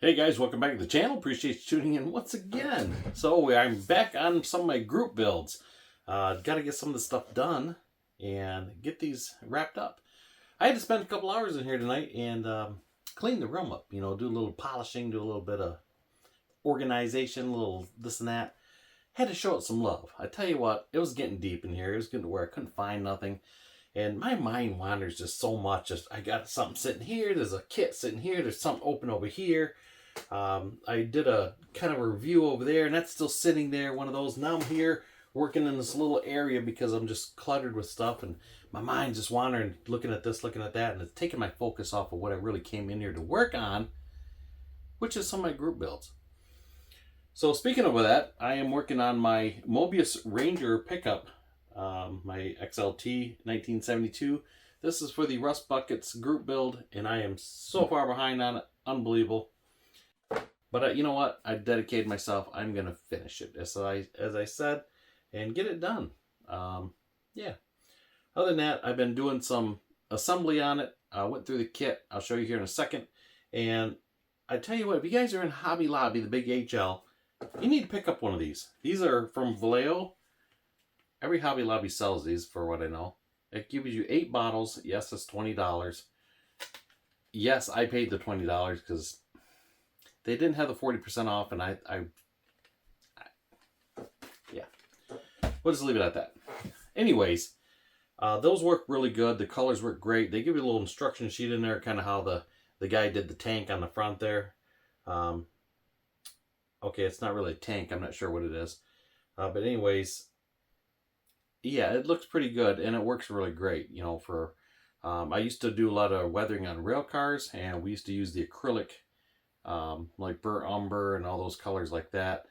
Hey guys, welcome back to the channel. Appreciate you tuning in once again. So I'm back on some of my group builds. Got to get some of the stuff done and get these wrapped up. I had to spend a couple hours in here tonight and clean the room up. You know, do a little polishing, do a little bit of organization, a little this and that. Had to show it some love. I tell you what, it was getting deep in here. It was getting to where I couldn't find nothing. And my mind wanders just so much. Just I got something sitting here. There's a kit sitting here. There's something open over here. I did a kind of a review over there, and that's still sitting there. One of those. Now I'm here working in this little area because I'm just cluttered with stuff, and my mind's just wandering, looking at this, looking at that, and it's taking my focus off of what I really came in here to work on, which is some of my group builds. So speaking of that, I am working on my Mobius Ranger pickup. My XLT 1972. This is for the Rust Buckets group build, and I am so far behind on it. Unbelievable. But you know what? I dedicated myself. I'm going to finish it, as I said, and get it done. Yeah. Other than that, I've been doing some assembly on it. I went through the kit. I'll show you here in a second. And I tell you what, if you guys are in Hobby Lobby, the big HL, you need to pick up one of these. These are from Vallejo. Every Hobby Lobby sells these, for what I know. It gives you 8 bottles. Yes, it's $20. Yes, I paid the $20 because they didn't have the 40% off, and yeah. We'll just leave it at that. Anyways, those work really good. The colors work great. They give you a little instruction sheet in there, kind of how the guy did the tank on the front there. Okay, it's not really a tank. I'm not sure what it is. But anyways, yeah, it looks pretty good, and it works really great. You know, for I used to do a lot of weathering on rail cars, and we used to use the acrylic, like burnt umber and all those colors like that.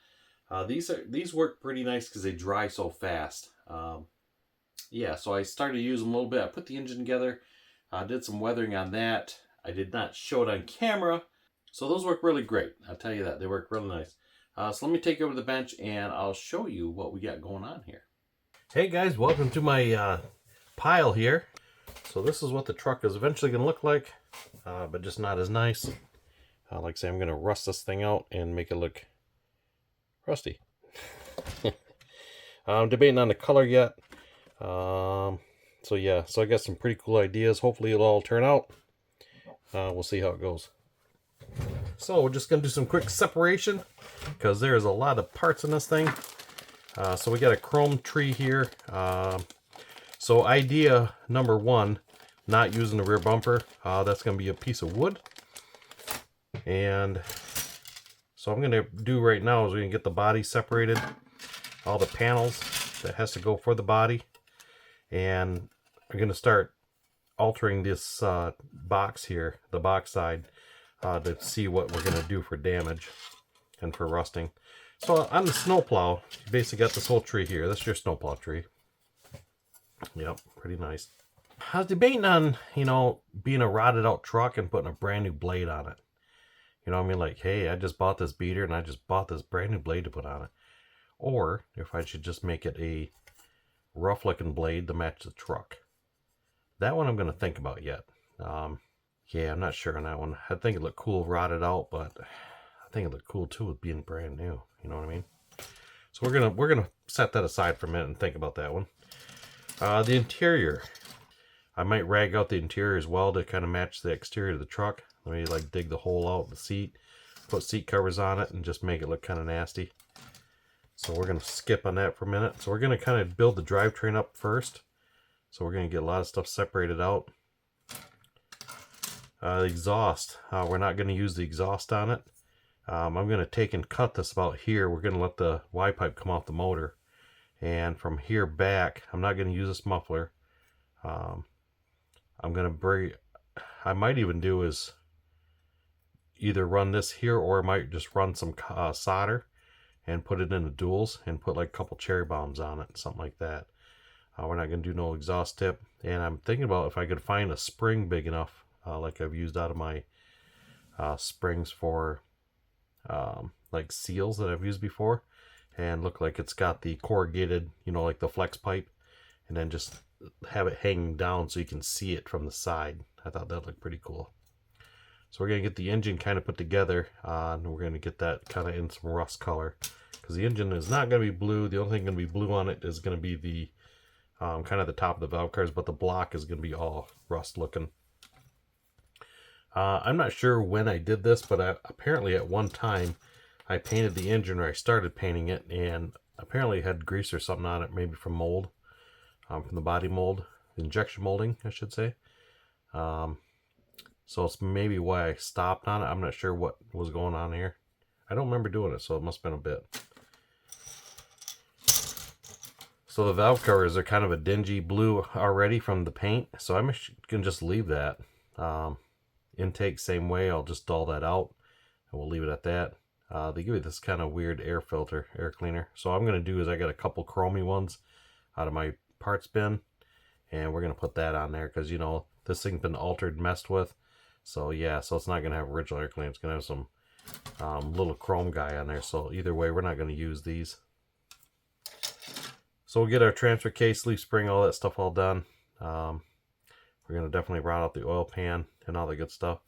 These work pretty nice because they dry so fast. Yeah, so I started to use them a little bit. I put the engine together, did some weathering on that. I did not show it on camera, so those work really great. I'll tell you that they work really nice. So let me take you over to the bench, and I'll show you what we got going on here. Hey guys, welcome to my pile here. So this is what the truck is eventually going to look like, but just not as nice. Like I say, I'm going to rust this thing out and make it look rusty. I'm debating on the color yet. So yeah, so I got some pretty cool ideas. Hopefully it'll all turn out. We'll see how it goes. So we're just going to do some quick separation because there's a lot of parts in this thing. So we got a chrome tree here. So idea number 1, not using the rear bumper. That's going to be a piece of wood. And so I'm going to do right now is we're going to get the body separated. All the panels that has to go for the body. And I'm going to start altering this box here, the box side, to see what we're going to do for damage and for rusting. So on the snowplow, you basically got this whole tree here. That's your snowplow tree. Yep, pretty nice. I was debating on, you know, being a rotted out truck and putting a brand new blade on it. You know what I mean? Like, hey, I just bought this beater and I just bought this brand new blade to put on it. Or if I should just make it a rough looking blade to match the truck. That one I'm going to think about yet. Yeah, I'm not sure on that one. I think it looked cool rotted out, but I think it looked cool too with being brand new. You know what I mean? So we're gonna set that aside for a minute and think about that one. The interior, I might rag out the interior as well to kind of match the exterior of the truck. Let me like dig the hole out in the seat, put seat covers on it, and just make it look kind of nasty. So we're gonna skip on that for a minute. So we're gonna kind of build the drivetrain up first. So we're gonna get a lot of stuff separated out. The exhaust, we're not gonna use the exhaust on it. I'm going to take and cut this about here. We're going to let the Y-pipe come off the motor. And from here back, I'm not going to use this muffler. I'm going to bring, I might even do is either run this here or I might just run some solder and put it in the duals and put like a couple cherry bombs on it, something like that. We're not going to do no exhaust tip. And I'm thinking about if I could find a spring big enough, like I've used out of my springs for like seals that I've used before, and look like it's got the corrugated, you know, like the flex pipe, and then just have it hanging down so you can see it from the side. I thought that looked pretty cool. So we're going to get the engine kind of put together, and we're going to get that kind of in some rust color. Because the engine is not going to be blue. The only thing going to be blue on it is going to be the kind of the top of the valve cars, but the block is going to be all rust looking. I'm not sure when I did this, but apparently at one time I painted the engine, or I started painting it, and apparently it had grease or something on it, maybe from mold, from the body mold, injection molding, I should say. So it's maybe why I stopped on it. I'm not sure what was going on here. I don't remember doing it, so it must have been a bit. So the valve covers are kind of a dingy blue already from the paint, so I'm going to just leave that. Intake same way, I'll just dull that out, and we'll leave it at that. They give you this kind of weird air filter, air cleaner. So what I'm going to do is I got a couple chromy ones out of my parts bin, and we're going to put that on there because, you know, this thing's been altered, messed with. So yeah, so it's not going to have original air cleaner. It's going to have some little chrome guy on there. So either way, we're not going to use these. So we'll get our transfer case, leaf spring, all that stuff all done. We're going to definitely rot out the oil pan and all that good stuff.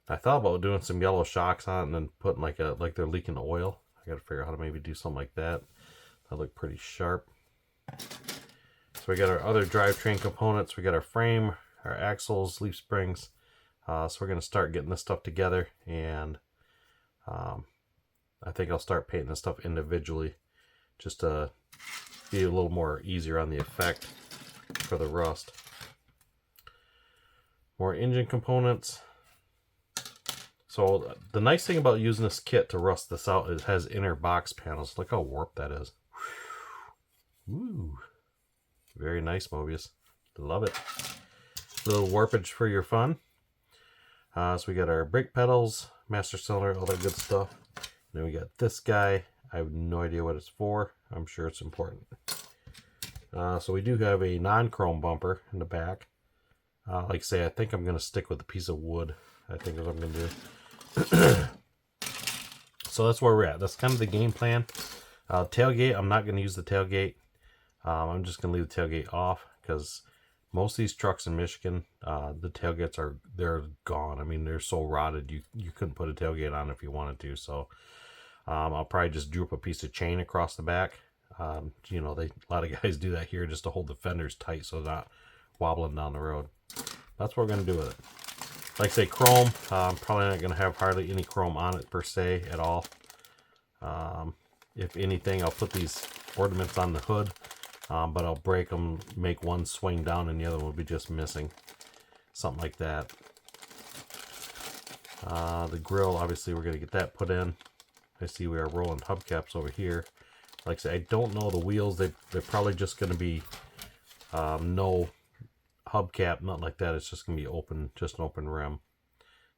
I thought about doing some yellow shocks on it and then putting like they're leaking oil. I got to figure out how to maybe do something like that. That look pretty sharp. So we got our other drivetrain components. We got our frame, our axles, leaf springs. So we're going to start getting this stuff together, and I think I'll start painting this stuff individually just to be a little more easier on the effect for the rust. More engine components. So the nice thing about using this kit to rust this out is it has inner box panels. Look how warped that is. Woo. Very nice, Mobius. Love it. Little warpage for your fun. So we got our brake pedals, master cylinder, all that good stuff. Then we got this guy. I have no idea what it's for. I'm sure it's important. So we do have a non-chrome bumper in the back. Like I say, I think I'm going to stick with a piece of wood. I think is what I'm going to do. So that's where we're at. That's kind of the game plan. Tailgate, I'm not going to use the tailgate. I'm just going to leave the tailgate off because most of these trucks in Michigan, the tailgates they're gone. I mean, they're so rotted you couldn't put a tailgate on if you wanted to. So I'll probably just droop a piece of chain across the back. You know, a lot of guys do that here just to hold the fenders tight so they're not wobbling down the road. That's what we're going to do with it. Like I say, chrome, I'm probably not going to have hardly any chrome on it per se at all. If anything, I'll put these ornaments on the hood, but I'll break them, make one swing down and the other one will be just missing. Something like that. The grill, obviously we're going to get that put in. I see we are rolling hubcaps over here. Like I say, I don't know the wheels. They're probably just going to be no hubcap, nothing like that. It's just going to be open, just an open rim.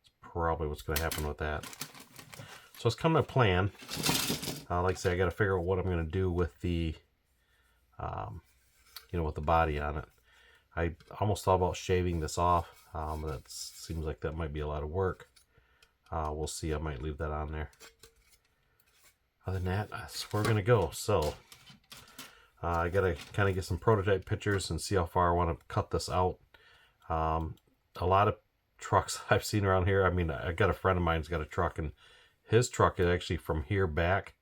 It's probably what's going to happen with that. So it's kind of a plan. Like I say, I got to figure out what I'm going to do with the, you know, with the body on it. I almost thought about shaving this off. That seems like that might be a lot of work. We'll see. I might leave that on there. Other than that, that's where we're going to go. So I got to kind of get some prototype pictures and see how far I want to cut this out. A lot of trucks I've seen around here. I mean, I got a friend of mine's got a truck, and his truck is actually from here back.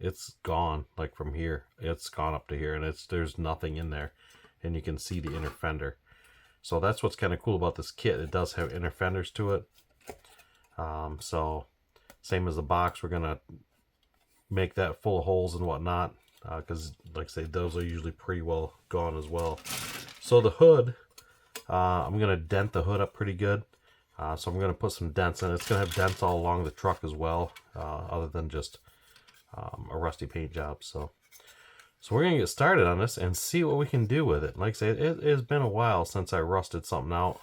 It's gone, like from here. It's gone up to here, and there's nothing in there. And you can see the inner fender. So that's what's kind of cool about this kit. It does have inner fenders to it. So same as the box, we're going to make that full of holes and whatnot, because like I say, those are usually pretty well gone as well. So the hood, I'm going to dent the hood up pretty good. So I'm going to put some dents in. It's going to have dents all along the truck as well, other than just a rusty paint job. So we're going to get started on this and see what we can do with it. Like I say, it has been a while since I rusted something out.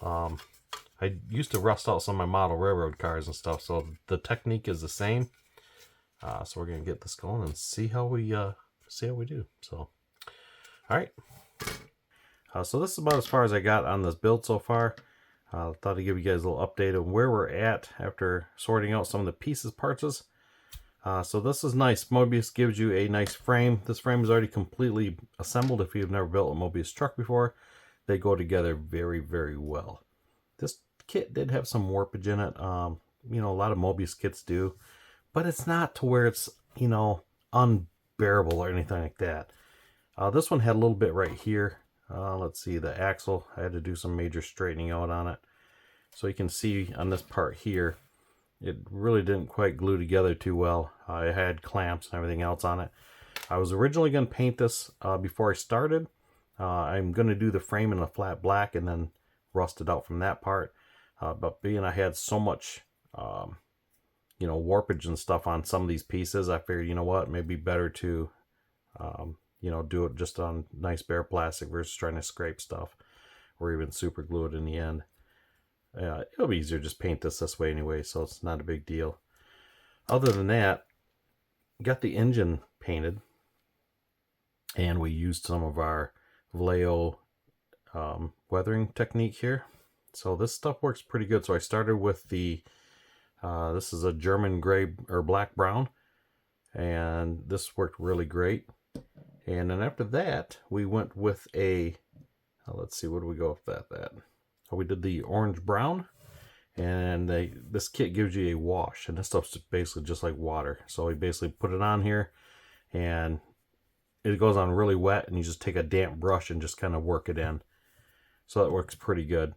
I used to rust out some of my model railroad cars and stuff, so the technique is the same. So we're going to get this going and see how we do. So, all right. So this is about as far as I got on this build so far. Thought I'd give you guys a little update on where we're at after sorting out some of the pieces, parts. So this is nice. Mobius gives you a nice frame. This frame is already completely assembled. If you've never built a Mobius truck before, they go together very, very well. This kit did have some warpage in it. a lot of Mobius kits do, but it's not to where it's, unbearable or anything like that. This one had a little bit right here. Let's see, the axle, I had to do some major straightening out on it. So you can see on this part here, it really didn't quite glue together too well. I had clamps and everything else on it. I was originally going to paint this before I started. I'm going to do the frame in a flat black and then rust it out from that part. But being I had so much, warpage and stuff on some of these pieces, I figured, you know what, maybe better to, do it just on nice bare plastic versus trying to scrape stuff or even super glue it in the end. It'll be easier to just paint this way anyway, so it's not a big deal. Other than that, got the engine painted, and we used some of our Vallejo weathering technique here. So this stuff works pretty good. So I started with the, this is a German gray or black brown, and this worked really great. And then after that, we went with a, let's see, what do we go with that? We did the orange brown, and this kit gives you a wash, and this stuff's basically just like water. So we basically put it on here, and it goes on really wet, and you just take a damp brush and just kind of work it in. So that works pretty good.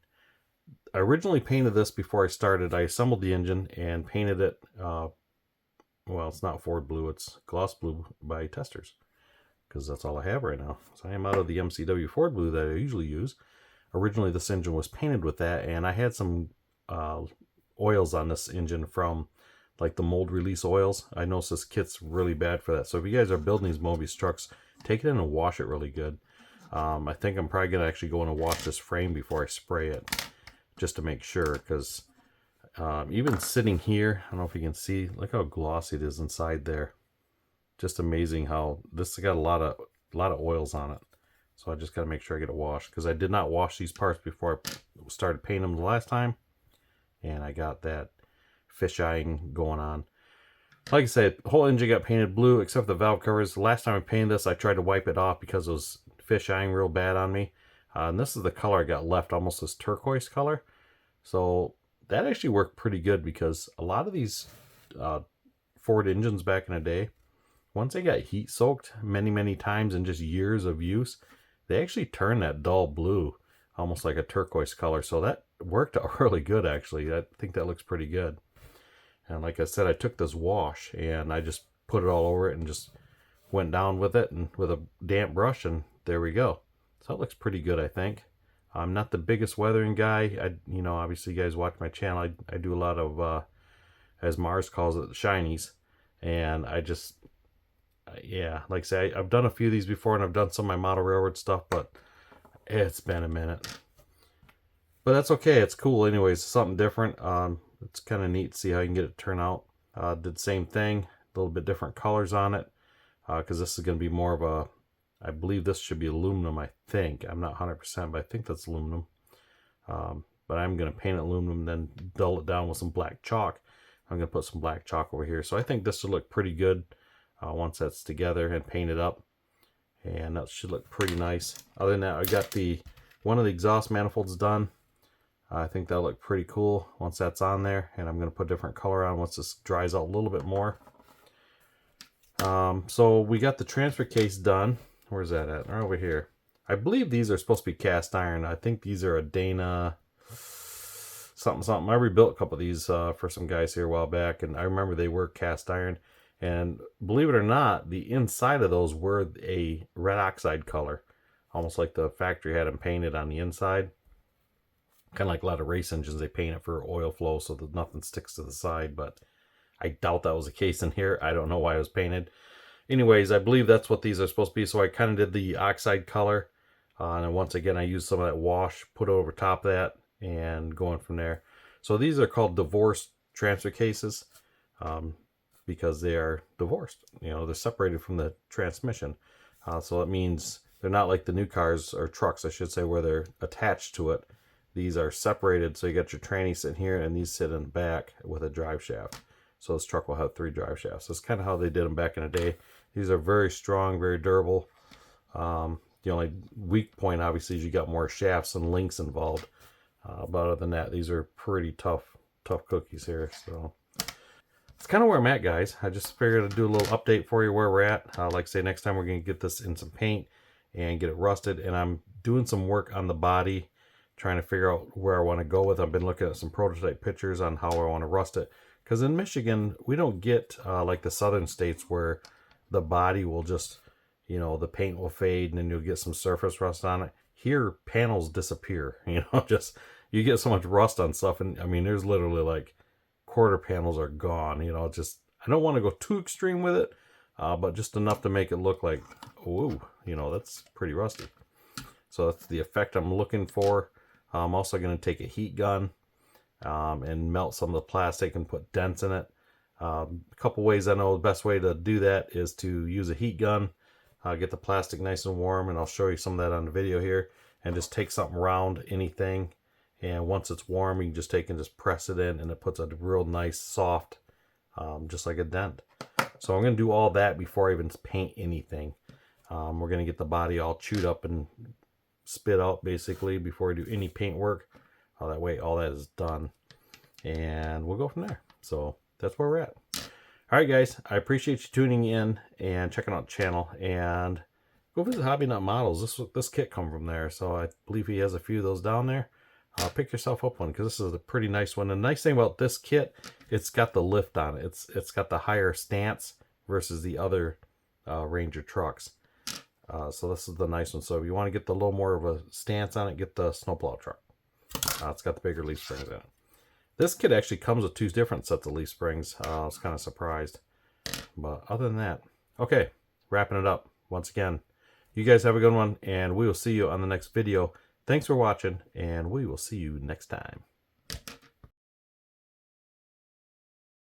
I originally painted this before I started. I assembled the engine and painted it, well, it's not Ford blue, it's gloss blue by Testors, because that's all I have right now. So I am out of the MCW Ford blue that I usually use. Originally this engine was painted with that, and I had some oils on this engine from like the mold release oils. I noticed this kit's really bad for that. So if you guys are building these Mobius trucks, take it in and wash it really good. I think I'm probably going to actually go in and wash this frame before I spray it, just to make sure, because even sitting here, I don't know if you can see, look how glossy it is inside there. Just amazing how this has got a lot of oils on it. So I just got to make sure I get it washed, because I did not wash these parts before I started painting them the last time, and I got that fish eyeing going on. Like I said, the whole engine got painted blue except the valve covers. The last time I painted this, I tried to wipe it off because it was fish eyeing real bad on me. And this is the color I got left, almost this turquoise color. So that actually worked pretty good, because a lot of these Ford engines back in the day, once they got heat soaked many times in just years of use, they actually turned that dull blue almost like a turquoise color. So that worked out really good, actually. I think that looks pretty good. And like I said, I took this wash and I just put it all over it and just went down with it and with a damp brush, and there we go. So it looks pretty good, I think. I'm not the biggest weathering guy. Obviously you guys watch my channel. I do a lot of, as Mars calls it, shinies. And I just, yeah, like I say, I've done a few of these before, and I've done some of my model railroad stuff, but it's been a minute. But that's okay. It's cool anyways. Something different. It's kind of neat to see how you can get it to turn out. Did the same thing, a little bit different colors on it, because this is going to be more of a, I believe this should be aluminum, I think. I'm not 100%, but I think that's aluminum. But I'm going to paint it aluminum, then dull it down with some black chalk. I'm going to put some black chalk over here. So I think this should look pretty good once that's together and painted up. And that should look pretty nice. Other than that, I got one of the exhaust manifolds done. I think that'll look pretty cool once that's on there, and I'm going to put a different color on once this dries out a little bit more. So we got the transfer case done. Where's that at? Right over here. I believe these are supposed to be cast iron. I think these are a Dana something. I rebuilt a couple of these for some guys here a while back, and I remember they were cast iron. And believe it or not, the inside of those were a red oxide color, almost like the factory had them painted on the inside. Kind of like a lot of race engines, they paint it for oil flow so that nothing sticks to the side, but I doubt that was the case in here. I don't know why it was painted. Anyways, I believe that's what these are supposed to be, so I kind of did the oxide color. And then once again, I used some of that wash, put it over top of that, and going from there. So these are called divorced transfer cases because they are divorced. They're separated from the transmission. So that means they're not like the new cars, or trucks, I should say, where they're attached to it. These are separated, so you got your tranny sitting here, and these sit in the back with a drive shaft. So this truck will have 3 drive shafts. That's kind of how they did them back in the day. These are very strong, very durable. The only weak point, obviously, is you got more shafts and links involved. But other than that, these are pretty tough tough cookies here. So it's kind of where I'm at, guys. I just figured I'd do a little update for you where we're at. Like I say, next time we're going to get this in some paint and get it rusted. And I'm doing some work on the body, trying to figure out where I want to go with. I've been looking at some prototype pictures on how I want to rust it. Because in Michigan, we don't get like the southern states where the body will just, you know, the paint will fade and then you'll get some surface rust on it. Here, panels disappear, you know, just you get so much rust on stuff. And I mean, there's literally like quarter panels are gone, you know. Just, I don't want to go too extreme with it, but just enough to make it look like, oh, you know, that's pretty rusty. So that's the effect I'm looking for. I'm also going to take a heat gun and melt some of the plastic and put dents in it. A couple ways I know the best way to do that is to use a heat gun, get the plastic nice and warm, and I'll show you some of that on the video here, and just take something round, anything, and once it's warm you can just take and just press it in and it puts a real nice soft, just like a dent. So I'm going to do all that before I even paint anything. We're going to get the body all chewed up and spit out basically before I do any paint work. That way all that is done and we'll go from there. So that's where we're at. All right, guys, I appreciate you tuning in and checking out the channel, and go visit Hobby Nut Models. This kit come from there, so I believe he has a few of those down there. Pick yourself up one, because this is a pretty nice one. And the nice thing about this kit, it's got the lift on it. It's got the higher stance versus the other Ranger trucks. So this is the nice one. So if you want to get the little more of a stance on it, get the snowplow truck. It's got the bigger leaf springs in it. This kit actually comes with 2 different sets of leaf springs. I was kind of surprised. But other than that, okay, wrapping it up. Once again, you guys have a good one, and we will see you on the next video. Thanks for watching, and we will see you next time.